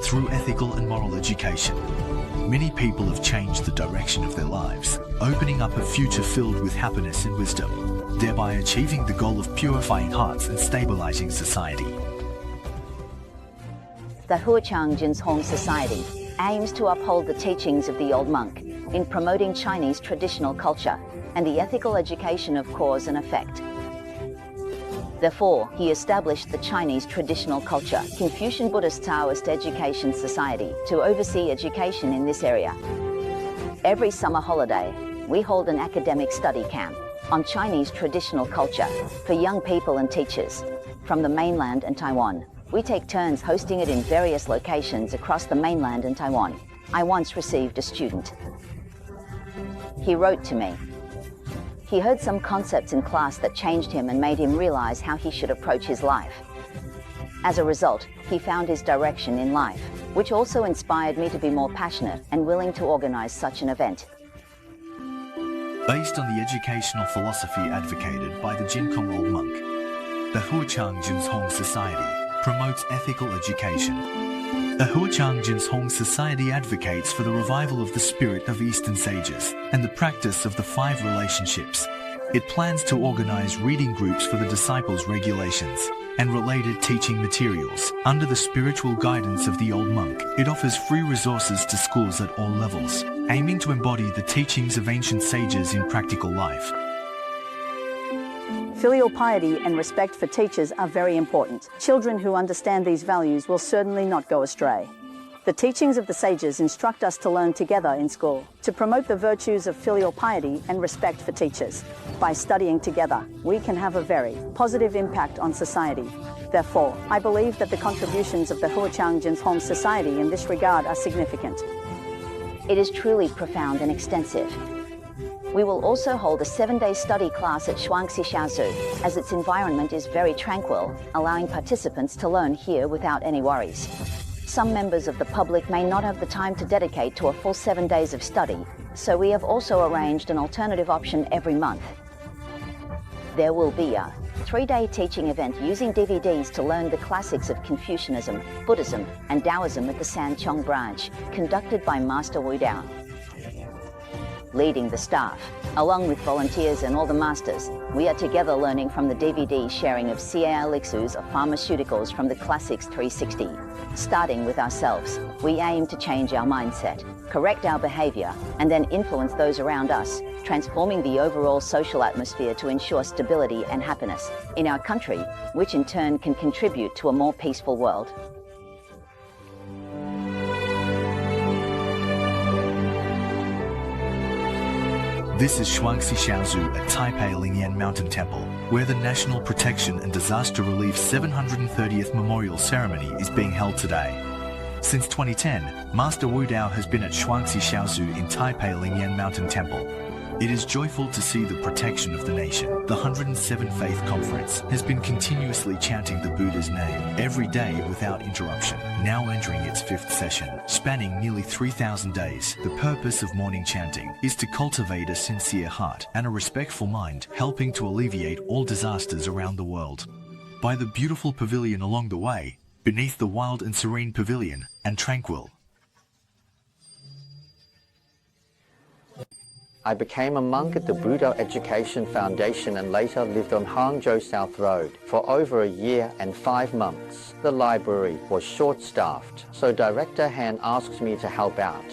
Through ethical and moral education, many people have changed the direction of their lives, opening up a future filled with happiness and wisdom, thereby achieving the goal of purifying hearts and stabilizing society. The Huazang Society aims to uphold the teachings of the old monk in promoting Chinese traditional culture and the ethical education of cause and effect. Therefore, he established the Chinese Traditional Culture Confucian Buddhist Taoist Education Society to oversee education in this area. Every summer holiday, we hold an academic study camp on Chinese traditional culture for young people and teachers from the mainland and Taiwan. We take turns hosting it in various locations across the mainland and Taiwan. I once received a student. He wrote to me. He heard some concepts in class that changed him and made him realize how he should approach his life. As a result, he found his direction in life, which also inspired me to be more passionate and willing to organize such an event. Based on the educational philosophy advocated by the ChinKung old monk, the Huazang Society promotes ethical education. The Huazang Society advocates for the revival of the spirit of Eastern sages and the practice of the 5 relationships. It plans to organize reading groups for the disciples' regulations and related teaching materials. Under the spiritual guidance of the old monk, it offers free resources to schools at all levels, aiming to embody the teachings of ancient sages in practical life. Filial piety and respect for teachers are very important. Children who understand these values will certainly not go astray. The teachings of the sages instruct us to learn together in school, to promote the virtues of filial piety and respect for teachers. By studying together, we can have a very positive impact on society. Therefore, I believe that the contributions of the Huazang Society in this regard are significant. It is truly profound and extensive. We will also hold a 7-day study class at Huazang Pure Land, as its environment is very tranquil, allowing participants to learn here without any worries. Some members of the public may not have the time to dedicate to a full 7 days of study, so we have also arranged an alternative option every month. There will be a 3-day teaching event using DVDs to learn the classics of Confucianism, Buddhism, and Taoism at the Sanchong branch, conducted by Master Dao. Leading the staff, along with volunteers and all the masters, we are together learning from the DVD sharing of CA elixirs of pharmaceuticals from the Classics 360. Starting with ourselves, we aim to change our mindset, correct our behavior, and then influence those around us, transforming the overall social atmosphere to ensure stability and happiness in our country, which in turn can contribute to a more peaceful world. This is Huazang Pure Land at Taipei Lingyan Mountain Temple, where the National Protection and Disaster Relief 730th Memorial Ceremony is being held today. Since 2010, Master Dao has been at Huazang Pure Land in Taipei Lingyan Mountain Temple. It is joyful to see the protection of the nation. The 107th Faith Conference has been continuously chanting the Buddha's name every day without interruption, now entering its 5th session, spanning nearly 3,000 days. The purpose of morning chanting is to cultivate a sincere heart and a respectful mind, helping to alleviate all disasters around the world. By the beautiful pavilion along the way, beneath the wild and serene pavilion, and tranquil, I became a monk at the Buddha Education Foundation and later lived on Hangzhou South Road for over a year and 5 months. The library was short-staffed, so Director Han asked me to help out.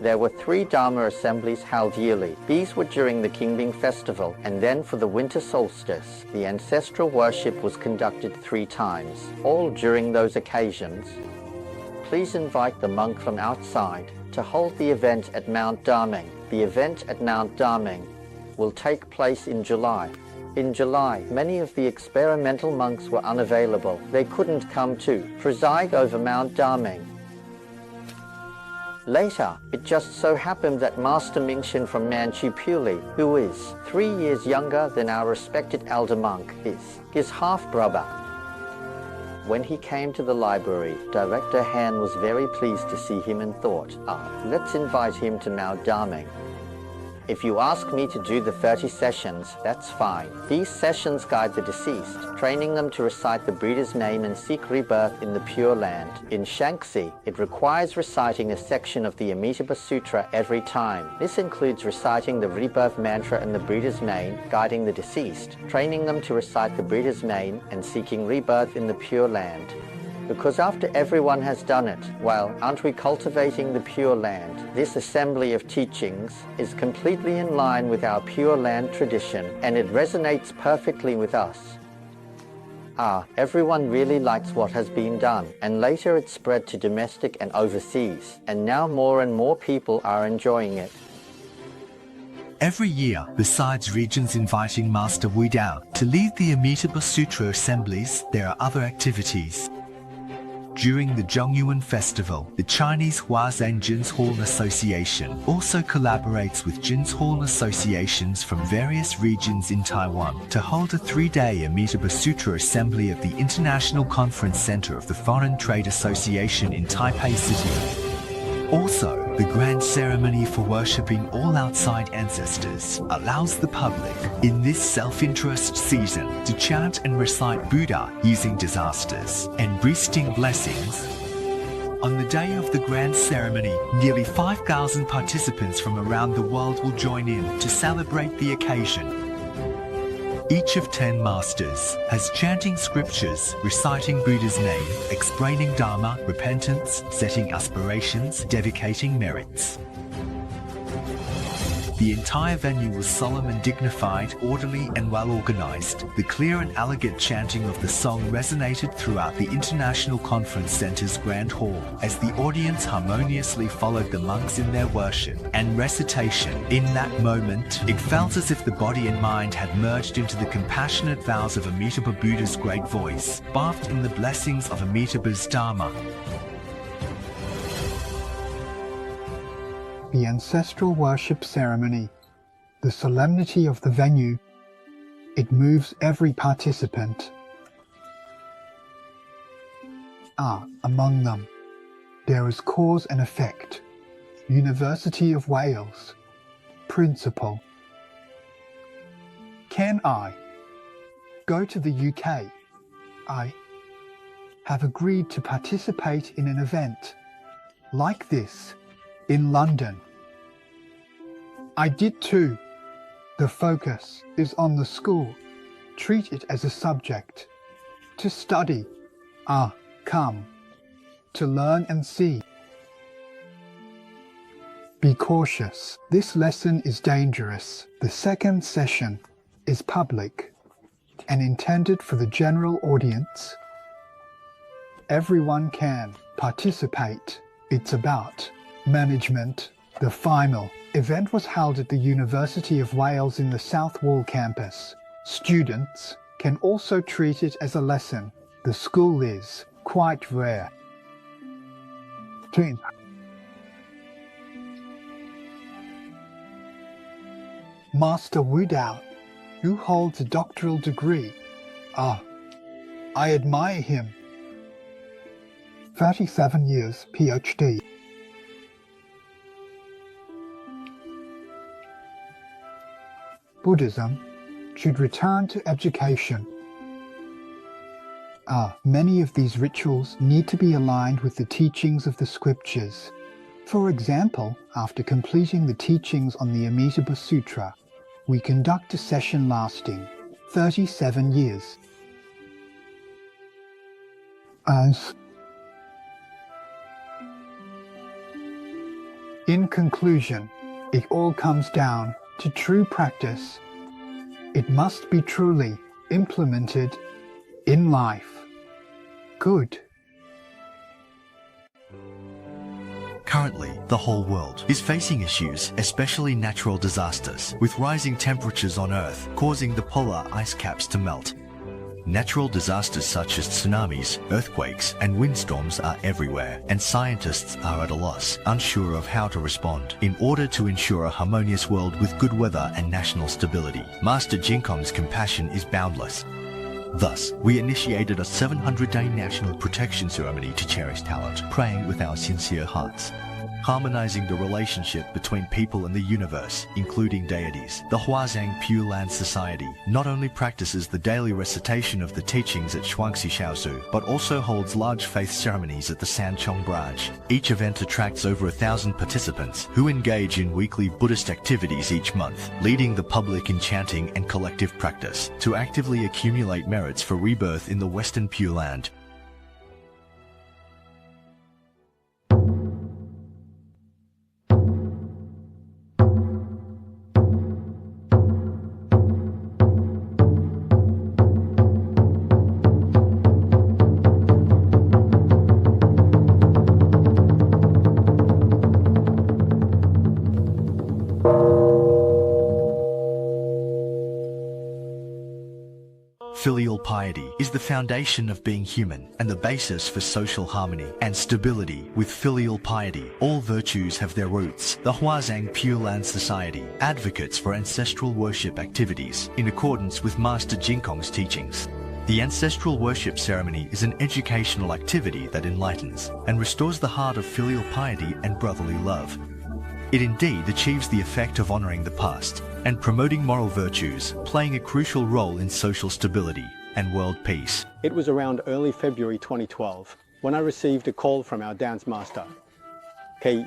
There were 3 Dharma assemblies held yearly. These were during the Qingming festival, and then for the winter solstice. The ancestral worship was conducted 3 times. All during those occasions, please invite the monk from outside to hold the event at Mount Daming. The event at Mount Daming will take place in July. In July, many of the experimental monks were unavailable. They couldn't come to preside over Mount Daming. Later, it just so happened that Master Mingxin from Manchukuo, who is 3 years younger than our respected elder monk, is his half-brother. When he came to the library, Director Han was very pleased to see him and thought, let's invite him to Mount Daming. If you ask me to do the 30 sessions, that's fine. These sessions guide the deceased, training them to recite the Buddha's name and seek rebirth in the Pure Land. In Shaanxi, it requires reciting a section of the Amitabha Sutra every time. This includes reciting the rebirth mantra and the Buddha's name, guiding the deceased, training them to recite the Buddha's name and seeking rebirth in the Pure Land. Because after everyone has done it, well, aren't we cultivating the Pure Land? This assembly of teachings is completely in line with our Pure Land tradition, and it resonates perfectly with us. Everyone really likes what has been done, and later it spread to domestic and overseas, and now more and more people are enjoying it. Every year, besides regions inviting Master Wu Dao to lead the Amitabha Sutra assemblies, there are other activities. During the Zhongyuan Festival, the Chinese Huazang Jinshorn Association also collaborates with Jinshorn associations from various regions in Taiwan to hold a 3-day Amitabha Sutra assembly at the International Conference Center of the Foreign Trade Association in Taipei City. Also, the grand ceremony for worshipping all outside ancestors allows the public, in this self-interest season, to chant and recite Buddha using disasters and boosting blessings. On the day of the grand ceremony, nearly 5,000 participants from around the world will join in to celebrate the occasion. Each of 10 masters has chanting scriptures, reciting Buddha's name, explaining Dharma, repentance, setting aspirations, dedicating merits. The entire venue was solemn and dignified, orderly and well organized. The clear and elegant chanting of the song resonated throughout the International Conference Center's Grand Hall as the audience harmoniously followed the monks in their worship and recitation. In that moment, it felt as if the body and mind had merged into the compassionate vows of Amitabha Buddha's great voice, bathed in the blessings of Amitabha's Dharma. The ancestral worship ceremony, the solemnity of the venue, it moves every participant. Among them, there is cause and effect, University of Wales, principle. Can I go to the UK? I have agreed to participate in an event like this in London. I did too. The focus is on the school. Treat it as a subject. To study. Come. To learn and see. Be cautious. This lesson is dangerous. The second session is public and intended for the general audience. Everyone can participate. It's about management. The final event was held at the University of Wales in the South Wall campus. Students can also treat it as a lesson. The school is quite rare. Master Wu Dao, who holds a doctoral degree. I admire him. 37 years PhD. Buddhism should return to education. Many of these rituals need to be aligned with the teachings of the scriptures. For example, after completing the teachings on the Amitabha Sutra, we conduct a session lasting 37 years. In conclusion, it all comes down to true practice. It must be truly implemented in life. Good. Currently, the whole world is facing issues, especially natural disasters, with rising temperatures on Earth causing the polar ice caps to melt. Natural disasters such as tsunamis, earthquakes, and windstorms are everywhere, and scientists are at a loss, unsure of how to respond. In order to ensure a harmonious world with good weather and national stability, Master ChinKung's compassion is boundless. Thus, we initiated a 700-day national protection ceremony to cherish talent, praying with our sincere hearts. harmonizing the relationship between people and the universe, including deities. The Huazang Pure Land Society not only practices the daily recitation of the teachings at Shuangxi Xiaozu, but also holds large faith ceremonies at the Sanchong branch. Each event attracts over 1,000 participants who engage in weekly Buddhist activities each month, leading the public in chanting and collective practice to actively accumulate merits for rebirth in the Western Pure Land. Filial piety is the foundation of being human and the basis for social harmony and stability. With filial piety, all virtues have their roots. The Huazang Pure Land Society advocates for ancestral worship activities in accordance with Master ChinKung's teachings. The ancestral worship ceremony is an educational activity that enlightens and restores the heart of filial piety and brotherly love. It indeed achieves the effect of honoring the past and promoting moral virtues, playing a crucial role in social stability and world peace. It was around early February 2012 when I received a call from our dance master. He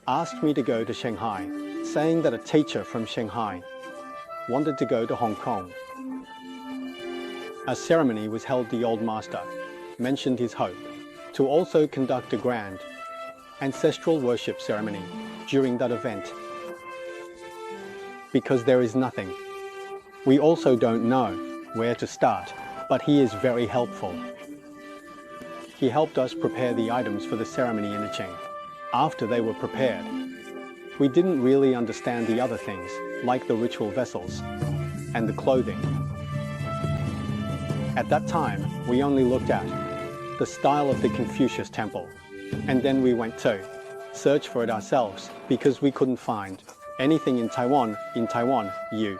asked me to go to Shanghai, saying that a teacher from Shanghai wanted to go to Hong Kong. A ceremony was held. The old master mentioned his hope to also conduct a grand ancestral worship ceremony during that event. Because there is nothing. We also don't know where to start, but he is very helpful. He helped us prepare the items for the ceremony in Icheng. After they were prepared, we didn't really understand the other things, like the ritual vessels and the clothing. At that time, we only looked at the style of the Confucius temple, and then we went to search for it ourselves because we couldn't find anything in Taiwan. In Taiwan, you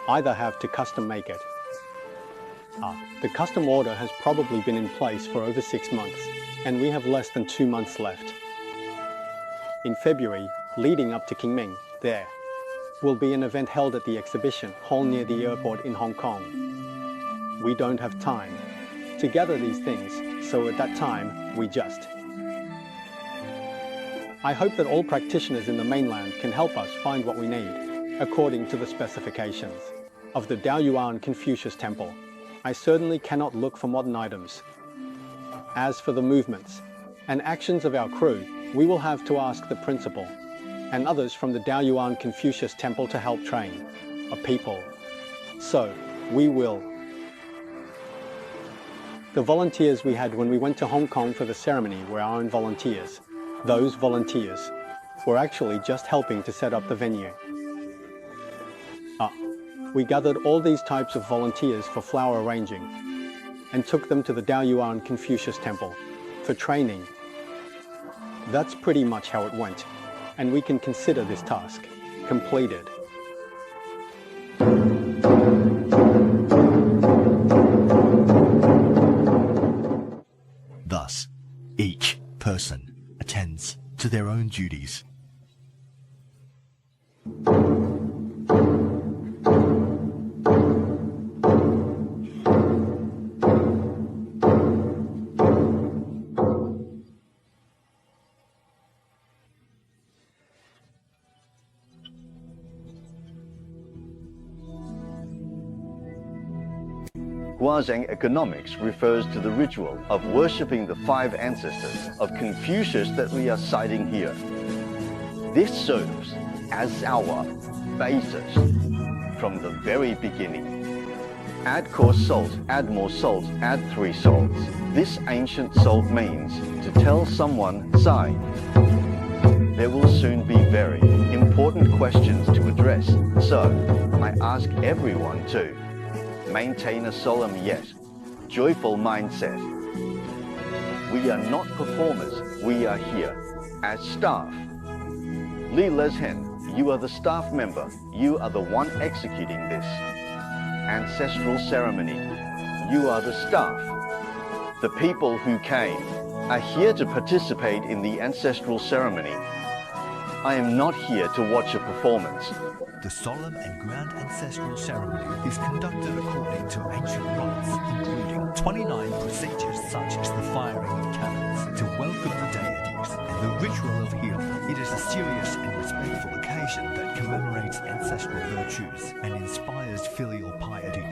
either have to custom make it. The custom order has probably been in place for over 6 months, and we have less than 2 months left. In February, leading up to Qingming, there will be an event held at the exhibition hall near the airport in Hong Kong. We don't have time to gather these things, so at that time, we just I hope that all practitioners in the mainland can help us find what we need, according to the specifications of the Daoyuan Confucius Temple. I certainly cannot look for modern items. As for the movements and actions of our crew, we will have to ask the principal and others from the Daoyuan Confucius Temple to help train a people. So, we will. The volunteers we had when we went to Hong Kong for the ceremony were our own volunteers. Those volunteers were actually just helping to set up the venue. We gathered all these types of volunteers for flower arranging and took them to the Daoyuan Confucius Temple for training. That's pretty much how it went, and we can consider this task completed. Thus, each person attends to their own duties. Huazang economics refers to the ritual of worshipping the 5 ancestors of Confucius that we are citing here. This serves as our basis from the very beginning. Add coarse salt, add more salt, add 3 salts. This ancient salt means to tell someone, Sai. There will soon be very important questions to address, so I ask everyone to maintain a solemn yet joyful mindset. We are not performers, we are here as staff. Li Leshen, you are the staff member, you are the one executing this ancestral ceremony. You are the staff, the people who came are here to participate in the ancestral ceremony. I am not here to watch a performance. The solemn and grand ancestral ceremony is conducted according to ancient rites, including 29 procedures such as the firing of cannons to welcome the deities and the ritual of healing. It is a serious and respectful occasion that commemorates ancestral virtues and inspires filial piety.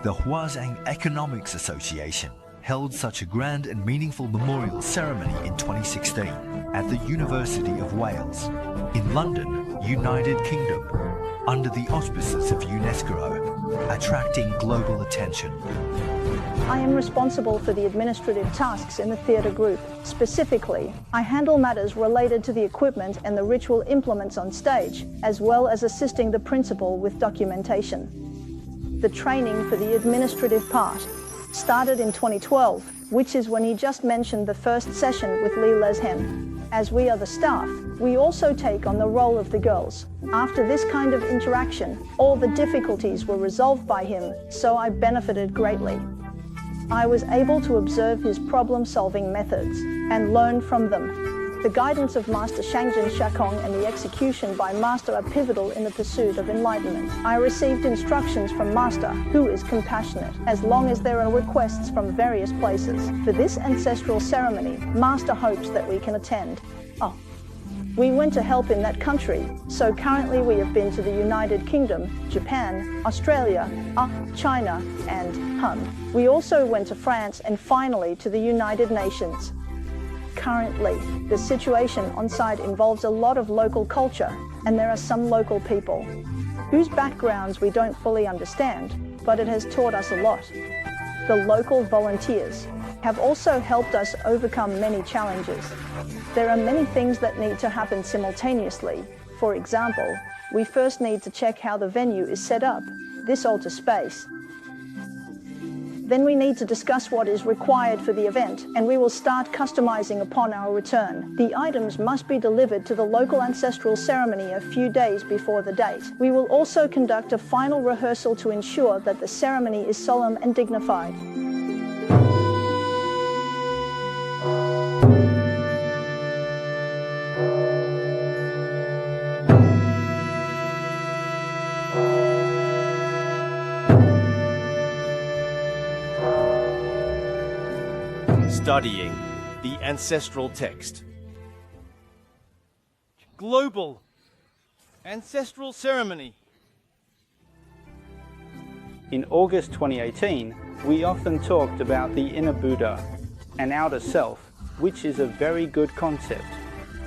The Huazang Economics Association held such a grand and meaningful memorial ceremony in 2016 at the University of Wales, in London, United Kingdom, under the auspices of UNESCO, attracting global attention. I am responsible for the administrative tasks in the theatre group. Specifically, I handle matters related to the equipment and the ritual implements on stage, as well as assisting the principal with documentation. The training for the administrative part started in 2012, which is when he just mentioned the first session with Li Leshen. As we are the staff, we also take on the role of the girls. After this kind of interaction, all the difficulties were resolved by him, so I benefited greatly. I was able to observe his problem-solving methods and learn from them. The guidance of Master ChinKung and the execution by Master are pivotal in the pursuit of enlightenment. I received instructions from Master, who is compassionate, as long as there are requests from various places. For this ancestral ceremony, Master hopes that we can attend. We went to help in that country, so currently we have been to the United Kingdom, Japan, Australia, China, and Hun. We also went to France and finally to the United Nations. Currently, the situation on site involves a lot of local culture, and there are some local people whose backgrounds we don't fully understand, but it has taught us a lot. The local volunteers have also helped us overcome many challenges. There are many things that need to happen simultaneously. For example, we first need to check how the venue is set up, this altar space. Then we need to discuss what is required for the event, and we will start customizing upon our return. The items must be delivered to the local ancestral ceremony a few days before the date. We will also conduct a final rehearsal to ensure that the ceremony is solemn and dignified. Studying the ancestral text. Global ancestral ceremony. In August 2018, we often talked about the inner Buddha, an outer self, which is a very good concept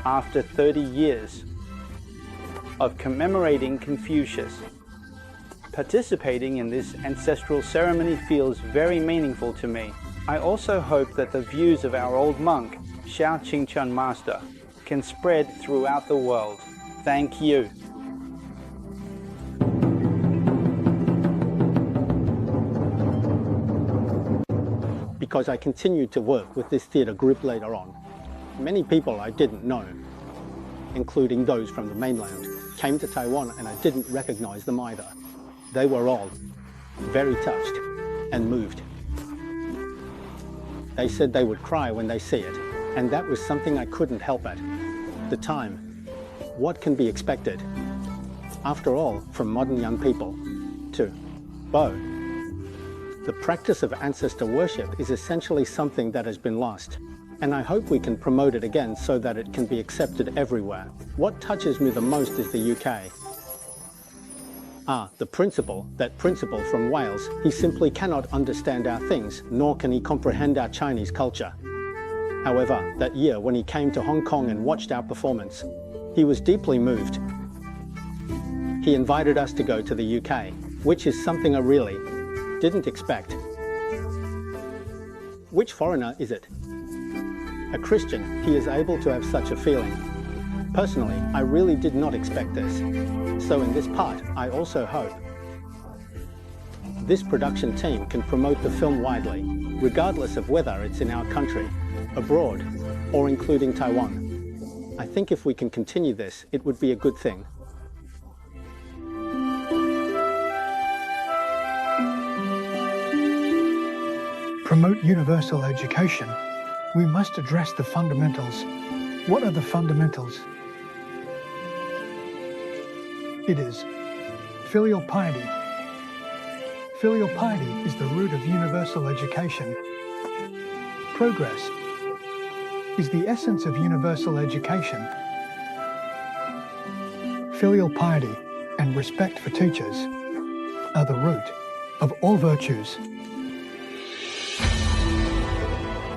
after 30 years of commemorating Confucius. Participating in this ancestral ceremony feels very meaningful to me. I also hope that the views of our old monk, Xiao Master, can spread throughout the world. Thank you. Because I continued to work with this theatre group later on, many people I didn't know, including those from the mainland, came to Taiwan and I didn't recognize them either. They were all very touched and moved. They said they would cry when they see it, and that was something I couldn't help at the time. What can be expected? After all, from modern young people to Bo. The practice of ancestor worship is essentially something that has been lost, and I hope we can promote it again so that it can be accepted everywhere. What touches me the most is the UK. The principal from Wales, he simply cannot understand our things, nor can he comprehend our Chinese culture. However, that year when he came to Hong Kong and watched our performance, he was deeply moved. He invited us to go to the UK, which is something I really didn't expect. Which foreigner is it? A Christian, he is able to have such a feeling. Personally, I really did not expect this. So in this part, I also hope this production team can promote the film widely, regardless of whether it's in our country, abroad, or including Taiwan. I think if we can continue this, it would be a good thing. Promote universal education We must address the fundamentals. What are the fundamentals? It is filial piety. Filial piety is the root of universal education. Progress is the essence of universal education. Filial piety and respect for teachers are the root of all virtues.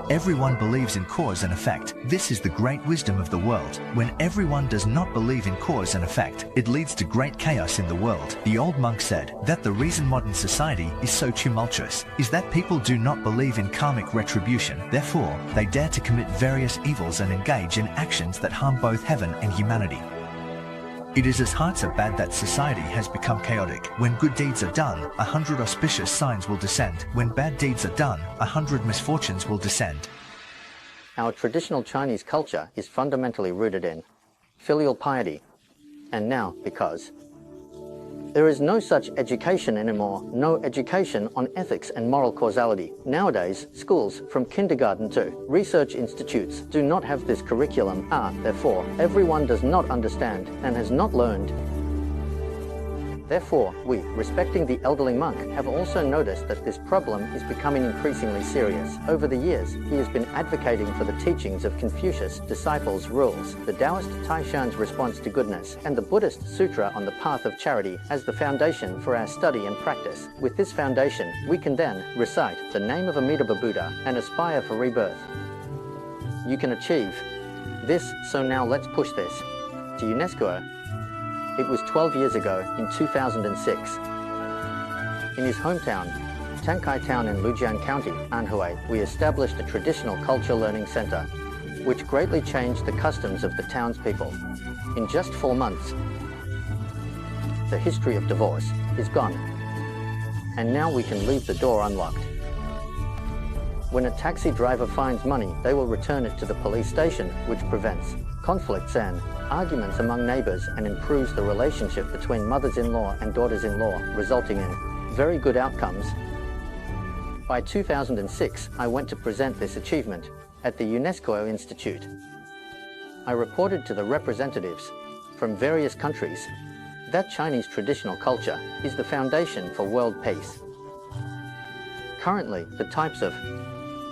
Everyone believes in cause and effect. This is the great wisdom of the world. When everyone does not believe in cause and effect, it leads to great chaos in the world. The old monk said that the reason modern society is so tumultuous is that people do not believe in karmic retribution. Therefore, they dare to commit various evils and engage in actions that harm both heaven and humanity. It is as hearts are bad that society has become chaotic. When good deeds are done, 100 auspicious signs will descend. When bad deeds are done, 100 misfortunes will descend. Our traditional Chinese culture is fundamentally rooted in filial piety. And now, because there is no such education anymore, no education on ethics and moral causality. Nowadays, schools from kindergarten to research institutes do not have this curriculum. Therefore, everyone does not understand and has not learned. Therefore, we, respecting the elderly monk, have also noticed that this problem is becoming increasingly serious. Over the years, he has been advocating for the teachings of Confucius' disciples' rules, the Taoist Taishan's response to goodness, and the Buddhist Sutra on the path of charity as the foundation for our study and practice. With this foundation, we can then recite the name of Amitabha Buddha and aspire for rebirth. You can achieve this, so now let's push this to UNESCO. It was 12 years ago, in 2006. In his hometown, Tankai Town in Lujian County, Anhui, we established a traditional culture learning center, which greatly changed the customs of the townspeople. In just 4 months, the history of divorce is gone, and now we can leave the door unlocked. When a taxi driver finds money, they will return it to the police station, which prevents conflicts and arguments among neighbors and improves the relationship between mothers-in-law and daughters-in-law, resulting in very good outcomes. By 2006, I went to present this achievement at the UNESCO Institute. I reported to the representatives from various countries that Chinese traditional culture is the foundation for world peace. Currently, the types of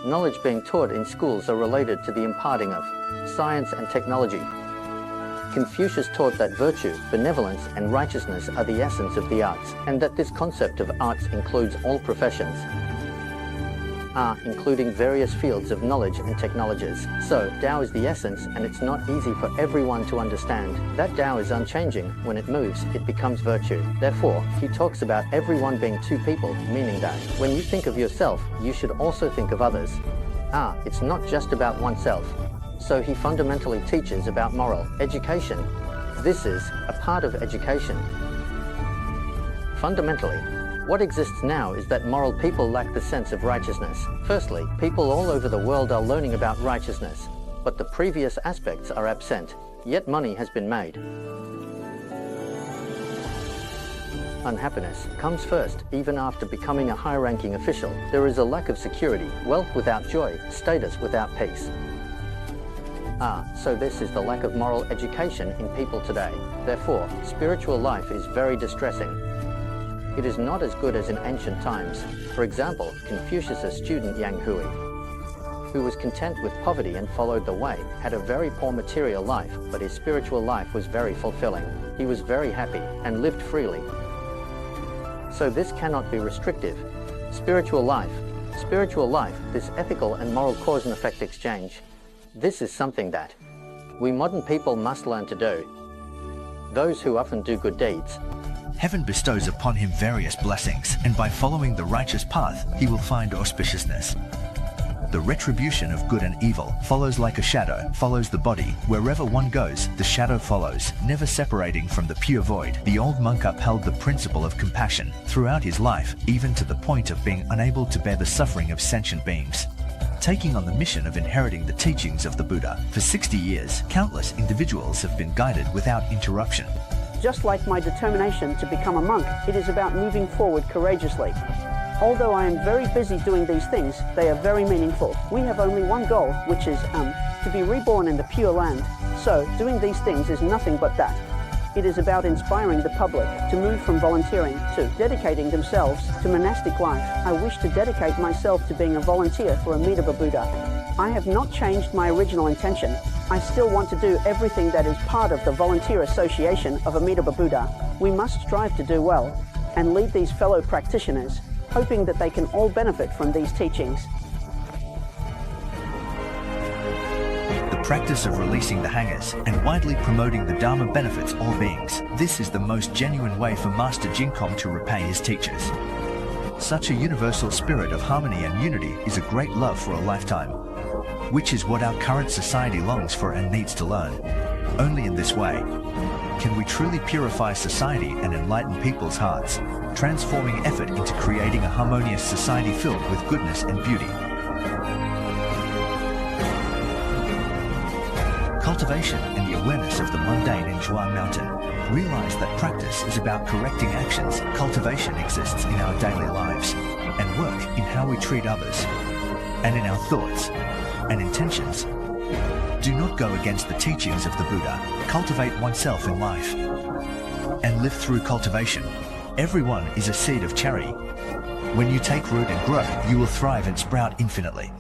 knowledge being taught in schools are related to the imparting of science and technology. Confucius taught that virtue, benevolence, and righteousness are the essence of the arts, and that this concept of arts includes all professions, including various fields of knowledge and technologies. So, Tao is the essence, and it's not easy for everyone to understand. That Tao is unchanging. When it moves, it becomes virtue. Therefore, he talks about everyone being two people, meaning that when you think of yourself, you should also think of others. It's not just about oneself. So he fundamentally teaches about moral education. This is a part of education. Fundamentally, what exists now is that moral people lack the sense of righteousness. Firstly, people all over the world are learning about righteousness, but the previous aspects are absent, yet money has been made. Unhappiness comes first, even after becoming a high-ranking official. There is a lack of security, wealth without joy, status without peace. So this is the lack of moral education in people today. Therefore, spiritual life is very distressing. It is not as good as in ancient times. For example, Confucius' student Yang Hui, who was content with poverty and followed the way, had a very poor material life, but his spiritual life was very fulfilling. He was very happy and lived freely. So this cannot be restrictive. Spiritual life, this ethical and moral cause and effect exchange, this is something that we modern people must learn to do. Those who often do good deeds, Heaven bestows upon him various blessings, and by following the righteous path, he will find auspiciousness. The retribution of good and evil follows like a shadow, follows the body. Wherever one goes, the shadow follows, never separating from the pure void. The old monk upheld the principle of compassion throughout his life, even to the point of being unable to bear the suffering of sentient beings. Taking on the mission of inheriting the teachings of the Buddha, for 60 years, countless individuals have been guided without interruption. Just like my determination to become a monk, it is about moving forward courageously. Although I am very busy doing these things, they are very meaningful. We have only one goal, which is to be reborn in the Pure Land. So, doing these things is nothing but that. It is about inspiring the public to move from volunteering to dedicating themselves to monastic life. I wish to dedicate myself to being a volunteer for Amitabha Buddha. I have not changed my original intention. I still want to do everything that is part of the Volunteer Association of Amitabha Buddha. We must strive to do well and lead these fellow practitioners, hoping that they can all benefit from these teachings. The practice of releasing the hangers and widely promoting the Dharma benefits all beings. This is the most genuine way for Master ChinKung to repay his teachers. Such a universal spirit of harmony and unity is a great love for a lifetime, which is what our current society longs for and needs to learn. Only in this way can we truly purify society and enlighten people's hearts, transforming effort into creating a harmonious society filled with goodness and beauty. Cultivation and the awareness of the mundane in Zhuang Mountain. Realize that practice is about correcting actions. Cultivation exists in our daily lives, and work in how we treat others, and in our thoughts and intentions. Do not go against the teachings of the Buddha. Cultivate oneself in life, and live through cultivation. Everyone is a seed of cherry. When you take root and grow, you will thrive and sprout infinitely.